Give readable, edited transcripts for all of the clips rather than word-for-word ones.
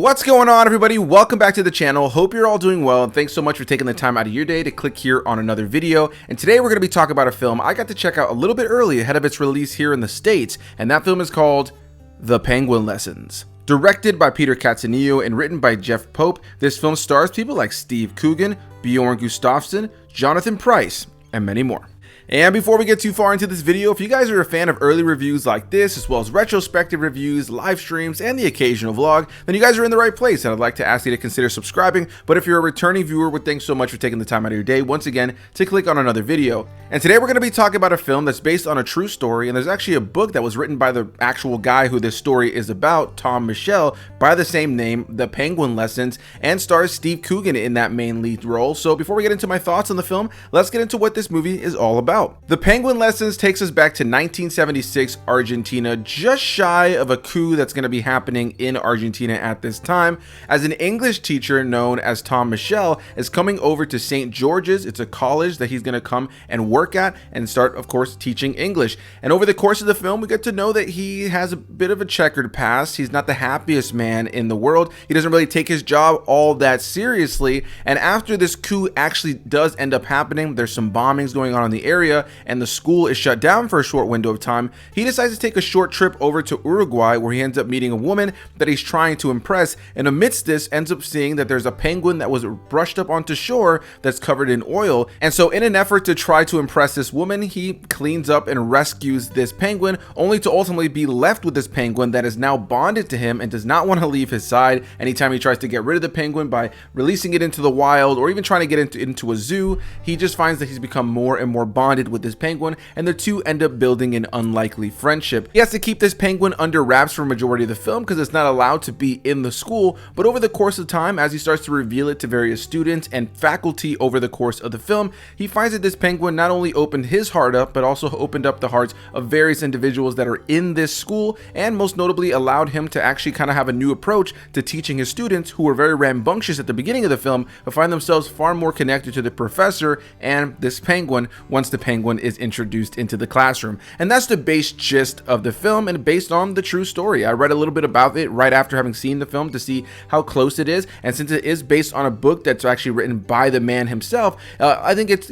What's going on, everybody? Welcome back to the channel. Hope you're all doing well, and thanks so much for taking the time out of your day to click here on another video. And today we're going to be talking about a film I got to check out a little bit early ahead of its release here in the States, and that film is called The Penguin Lessons. Directed by Peter Catteneo and written by Jeff Pope, this film stars people like Steve Coogan, Bjorn Gustafsson, Jonathan Pryce, and many more. And before we get too far into this video, if you guys are a fan of early reviews like this, as well as retrospective reviews, live streams, and the occasional vlog, then you guys are in the right place, and I'd like to ask you to consider subscribing. But if you're a returning viewer, well, thanks so much for taking the time out of your day, once again, to click on another video. And today we're going to be talking about a film that's based on a true story, and there's actually a book that was written by the actual guy who this story is about, Tom Michel, by the same name, The Penguin Lessons, and stars Steve Coogan in that main lead role. So before we get into my thoughts on the film, let's get into what this movie is all about. The Penguin Lessons takes us back to 1976 Argentina, just shy of a coup that's going to be happening in Argentina at this time, as an English teacher known as Tom Michel is coming over to St. George's. It's a college that he's going to come and work at and start, of course, teaching English. And over the course of the film, we get to know that he has a bit of a checkered past. He's not the happiest man in the world. He doesn't really take his job all that seriously. And after this coup actually does end up happening, there's some bombings going on in the area, and the school is shut down for a short window of time. He decides to take a short trip over to Uruguay, where he ends up meeting a woman that he's trying to impress, and amidst this ends up seeing that there's a penguin that was brushed up onto shore that's covered in oil. And so in an effort to try to impress this woman, he cleans up and rescues this penguin, only to ultimately be left with this penguin that is now bonded to him and does not want to leave his side. Anytime he tries to get rid of the penguin by releasing it into the wild or even trying to get into a zoo, he just finds that he's become more and more bonded with this penguin, and the two end up building an unlikely friendship. He has to keep this penguin under wraps for a majority of the film because it's not allowed to be in the school, but over the course of time, as he starts to reveal it to various students and faculty over the course of the film, he finds that this penguin not only opened his heart up, but also opened up the hearts of various individuals that are in this school, and most notably allowed him to actually kind of have a new approach to teaching his students, who were very rambunctious at the beginning of the film, but find themselves far more connected to the professor and this penguin once the penguin is introduced into the classroom. And that's the base gist of the film, and based on the true story. I read a little bit about it right after having seen the film to see how close it is, and since it is based on a book that's actually written by the man himself, I think it's,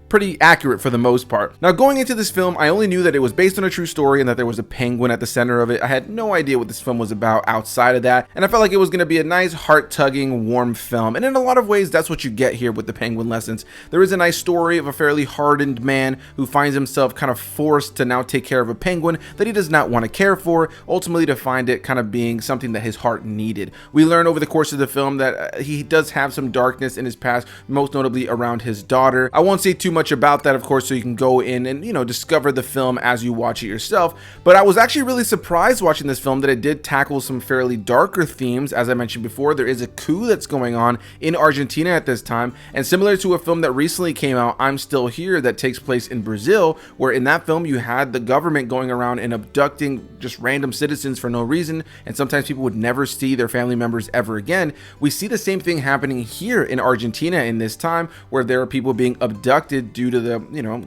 pretty accurate for the most part. Now, going into this film, I only knew that it was based on a true story and that there was a penguin at the center of it. I had no idea what this film was about outside of that, and I felt like it was going to be a nice, heart-tugging, warm film. And in a lot of ways, that's what you get here with The Penguin Lessons. There is a nice story of a fairly hardened man who finds himself kind of forced to now take care of a penguin that he does not want to care for, ultimately to find it kind of being something that his heart needed. We learn over the course of the film that he does have some darkness in his past, most notably around his daughter. I won't say too much about that, of course, so you can go in and discover the film as you watch it yourself. But I was actually really surprised watching this film that it did tackle some fairly darker themes. As I mentioned before, there is a coup that's going on in Argentina at this time, and similar to a film that recently came out, I'm Still Here, that takes place in Brazil, where in that film you had the government going around and abducting just random citizens for no reason, and sometimes people would never see their family members ever again. We see the same thing happening here in Argentina in this time, where there are people being abducted due to the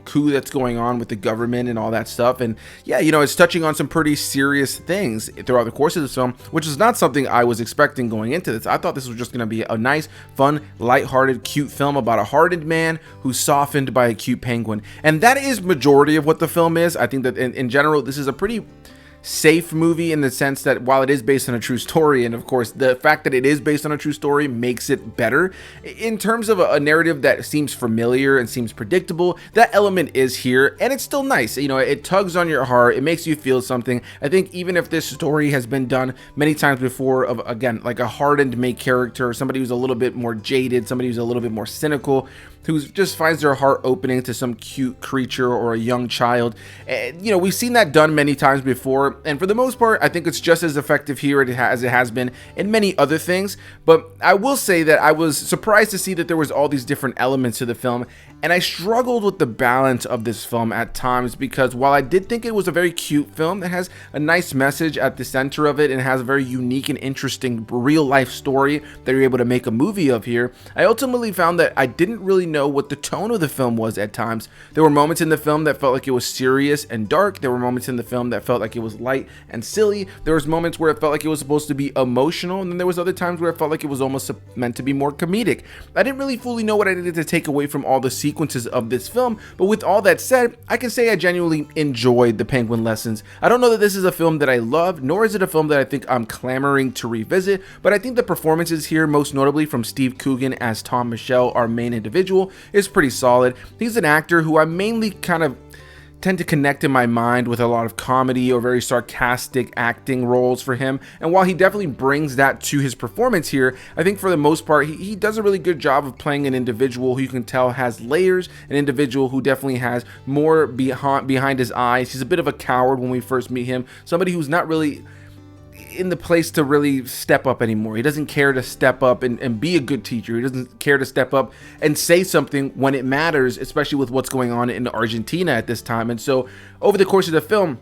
coup that's going on with the government and all that stuff. And yeah, it's touching on some pretty serious things throughout the course of this film, which is not something I was expecting going into this. I thought this was just going to be a nice, fun, lighthearted, cute film about a hardened man who's softened by a cute penguin, and that is majority of what the film is. I think that in general, this is a pretty safe movie in the sense that while it is based on a true story, and of course the fact that it is based on a true story makes it better, in terms of a narrative that seems familiar and seems predictable, that element is here, and it's still nice. It tugs on your heart, it makes you feel something. I think even if this story has been done many times before, of again like a hardened main character, somebody who's a little bit more jaded, somebody who's a little bit more cynical, who just finds their heart opening to some cute creature or a young child. And, we've seen that done many times before, and for the most part, I think it's just as effective here as it has been in many other things. But I will say that I was surprised to see that there was all these different elements to the film, and I struggled with the balance of this film at times, because while I did think it was a very cute film that has a nice message at the center of it and has a very unique and interesting real life story that you're able to make a movie of here, I ultimately found that I didn't really know know what the tone of the film was at times. There were moments in the film that felt like it was serious and dark. There were moments in the film that felt like it was light and silly. There was moments where it felt like it was supposed to be emotional, and then there was other times where it felt like it was almost meant to be more comedic. I didn't really fully know what I needed to take away from all the sequences of this film, but with all that said, I can say I genuinely enjoyed The Penguin Lessons. I don't know that this is a film that I love, nor is it a film that I think I'm clamoring to revisit, but I think the performances here, most notably from Steve Coogan as Tom Michel, our main individual, is pretty solid. He's an actor who I mainly kind of tend to connect in my mind with a lot of comedy or very sarcastic acting roles for him, and while he definitely brings that to his performance here, I think for the most part he does a really good job of playing an individual who you can tell has layers, an individual who definitely has more behind his eyes. He's a bit of a coward when we first meet him, somebody who's not really in the place to really step up anymore. He doesn't care to step up and be a good teacher. He doesn't care to step up and say something when it matters, especially with what's going on in Argentina at this time. And so over the course of the film,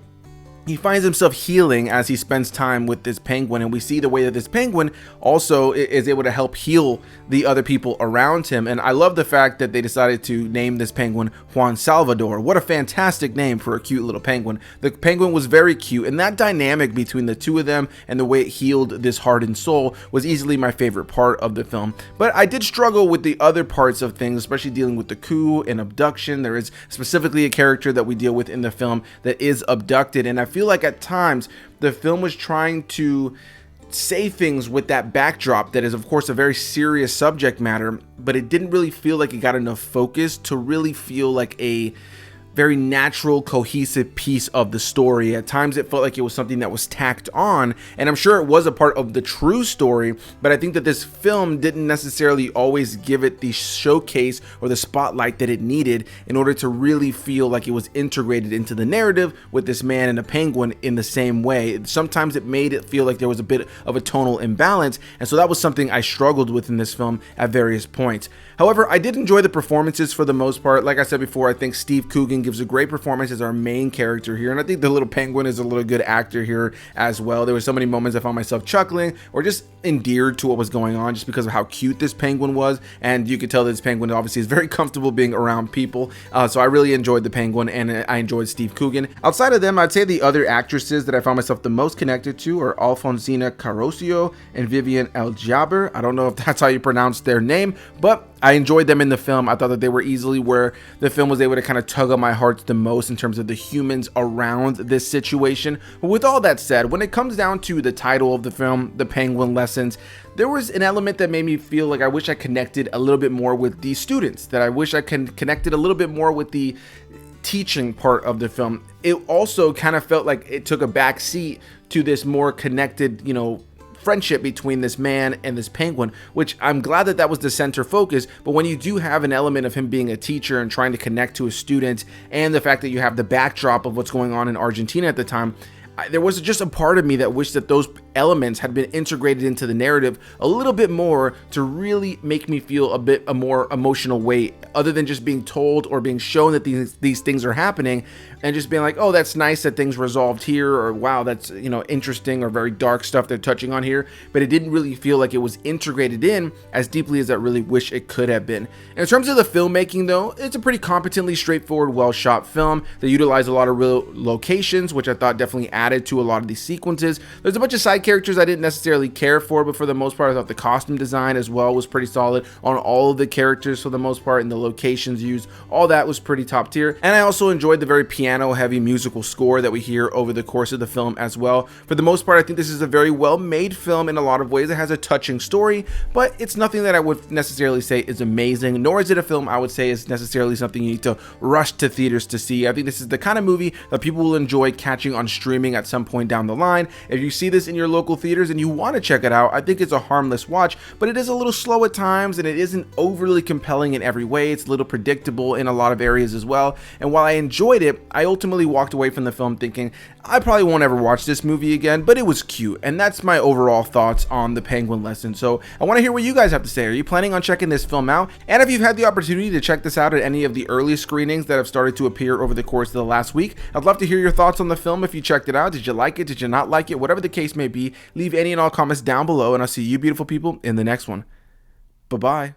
he finds himself healing as he spends time with this penguin, and we see the way that this penguin also is able to help heal the other people around him. And I love the fact that they decided to name this penguin Juan Salvador. What a fantastic name for a cute little penguin. The penguin was very cute, and that dynamic between the two of them and the way it healed this hardened soul was easily my favorite part of the film. But I did struggle with the other parts of things, especially dealing with the coup and abduction. There is specifically a character that we deal with in the film that is abducted, and I feel like at times the film was trying to say things with that backdrop that is of course a very serious subject matter, but it didn't really feel like it got enough focus to really feel like a very natural, cohesive piece of the story. At times it felt like it was something that was tacked on, and I'm sure it was a part of the true story, but I think that this film didn't necessarily always give it the showcase or the spotlight that it needed in order to really feel like it was integrated into the narrative with this man and a penguin in the same way. Sometimes it made it feel like there was a bit of a tonal imbalance, and so that was something I struggled with in this film at various points. However, I did enjoy the performances for the most part. Like I said before, I think Steve Coogan gives a great performance as our main character here, and I think the little penguin is a little good actor here as well. There were so many moments I found myself chuckling or just endeared to what was going on just because of how cute this penguin was, and you could tell that this penguin obviously is very comfortable being around people, so I really enjoyed the penguin, and I enjoyed Steve Coogan. Outside of them, I'd say the other actresses that I found myself the most connected to are Alfonsina Carrocio and Vivian El Jaber. I don't know if that's how you pronounce their name, but I enjoyed them in the film. I thought that they were easily where the film was able to kind of tug on my heart the most in terms of the humans around this situation. But with all that said, when it comes down to the title of the film, The Penguin Lessons, there was an element that made me feel like I wish I connected a little bit more with the students, that I wish I connected a little bit more with the teaching part of the film. It also kind of felt like it took a back seat to this more connected, friendship between this man and this penguin, which I'm glad that was the center focus. But when you do have an element of him being a teacher and trying to connect to his students, and the fact that you have the backdrop of what's going on in Argentina at the time, there was just a part of me that wished that those elements had been integrated into the narrative a little bit more to really make me feel a more emotional weight, other than just being told or being shown that these things are happening and just being like, oh, that's nice that things resolved here, or wow, that's interesting or very dark stuff they're touching on here. But it didn't really feel like it was integrated in as deeply as I really wish it could have been. And in terms of the filmmaking though, it's a pretty competently straightforward, well shot film. They utilize a lot of real locations, which I thought definitely added to a lot of these sequences. There's a bunch of side characters I didn't necessarily care for, but for the most part I thought the costume design as well was pretty solid on all of the characters for the most part, and the locations used, all that was pretty top tier. And I also enjoyed the very piano heavy musical score that we hear over the course of the film as well. For the most part, I think this is a very well made film in a lot of ways. It has a touching story, but it's nothing that I would necessarily say is amazing, nor is it a film I would say is necessarily something you need to rush to theaters to see. I think this is the kind of movie that people will enjoy catching on streaming at some point down the line. If you see this in your local theaters and you want to check it out, I think it's a harmless watch, but it is a little slow at times, and it isn't overly compelling in every way. It's a little predictable in a lot of areas as well. And while I enjoyed it, I ultimately walked away from the film thinking I probably won't ever watch this movie again, but it was cute. And that's my overall thoughts on The Penguin Lesson. So I want to hear what you guys have to say. Are you planning on checking this film out? And if you've had the opportunity to check this out at any of the early screenings that have started to appear over the course of the last week, I'd love to hear your thoughts on the film. If you checked it out, did you like it? Did you not like it? Whatever the case may be, leave any and all comments down below, and I'll see you beautiful people in the next one. Bye-bye.